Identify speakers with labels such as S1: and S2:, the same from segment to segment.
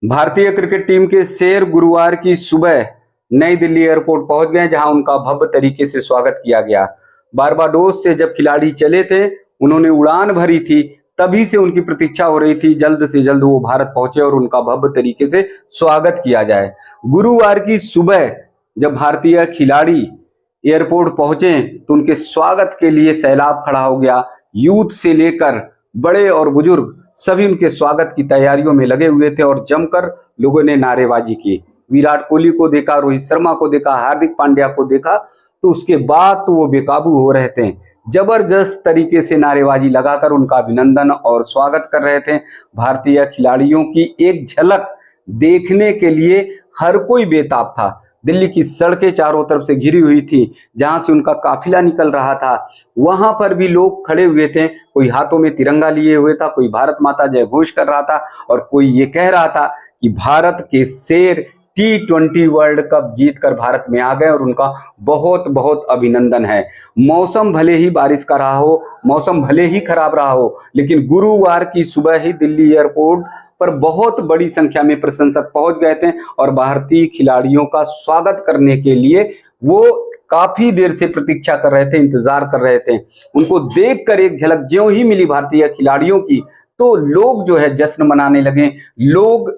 S1: भारतीय cricket team के शेर गुरुवार की सुबह नई दिल्ली एयरपोर्ट पहुंच गए, जहां उनका भव्य तरीके से स्वागत किया गया। बारबाडोस से जब खिलाड़ी चले थे, उन्होंने उड़ान भरी थी, तभी से उनकी प्रतीक्षा हो रही थी जल्द से जल्द वो भारत पहुंचे और उनका भव्य तरीके से स्वागत किया जाए। गुरुवार की सुबह जब भारतीय खिलाड़ी एयरपोर्ट पहुंचे तो उनके स्वागत के लिए सैलाब खड़ा हो गया। यूथ से लेकर बड़े और बुजुर्ग सभी उनके स्वागत की तैयारियों में लगे हुए थे और जमकर लोगों ने नारेबाजी की। विराट कोहली को देखा, रोहित शर्मा को देखा, हार्दिक पांड्या को देखा, तो उसके बाद तो वो बेकाबू हो रहे थे। जबरदस्त तरीके से नारेबाजी लगाकर उनका अभिनंदन और स्वागत कर रहे थे। भारतीय खिलाड़ियों की एक झलक देखने के लिए हर कोई बेताब था। दिल्ली की सड़कें चारों तरफ से घिरी हुई थी, जहां से उनका काफिला निकल रहा था वहां पर भी लोग खड़े हुए थे। कोई हाथों में तिरंगा लिए हुए था, कोई भारत माता जय घोष कर रहा था और कोई ये कह रहा था कि भारत के शेर T20 वर्ल्ड कप जीतकर भारत में आ गए और उनका बहुत बहुत अभिनंदन है। मौसम भले ही बारिश का रहा हो, मौसम भले ही खराब रहा हो, लेकिन गुरुवार की सुबह ही दिल्ली एयरपोर्ट पर बहुत बड़ी संख्या में प्रशंसक पहुंच गए थे और भारतीय खिलाड़ियों का स्वागत करने के लिए वो काफी देर से प्रतीक्षा कर रहे थे, इंतजार कर रहे थे। उनको देखकर एक झलक ज्यों ही मिली भारतीय खिलाड़ियों की, तो लोग जो है जश्न मनाने लगे, लोग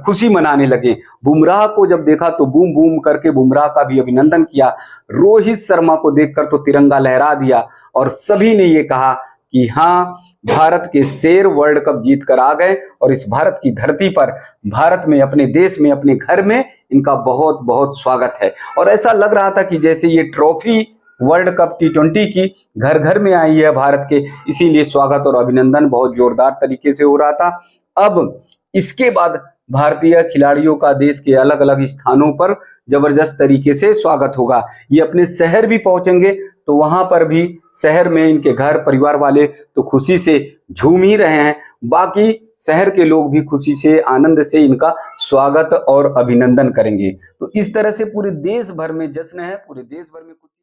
S1: खुशी मनाने लगे। बुमराह को जब देखा तो बूम बूम करके बुमराह का भी अभिनंदन किया। रोहित शर्मा को देखकर तो तिरंगा लहरा दिया और सभी ने ये कहा कि हाँ, भारत के शेर वर्ल्ड कप जीत कर आ गए और इस भारत की धरती पर, भारत में, अपने देश में, अपने घर में इनका बहुत बहुत स्वागत है। और ऐसा लग रहा था कि जैसे ये ट्रॉफी वर्ल्ड कप T20 की घर घर में आई है भारत के, इसीलिए स्वागत और अभिनंदन बहुत जोरदार तरीके से हो रहा था। अब इसके बाद भारतीय खिलाड़ियों का देश के अलग अलग स्थानों पर जबरदस्त तरीके से स्वागत होगा। ये अपने शहर भी पहुंचेंगे तो वहां पर भी शहर में इनके घर परिवार वाले तो खुशी से झूम ही रहे हैं, बाकी शहर के लोग भी खुशी से, आनंद से इनका स्वागत और अभिनंदन करेंगे। तो इस तरह से पूरे देश भर में जश्न है, पूरे देश भर में खुशी।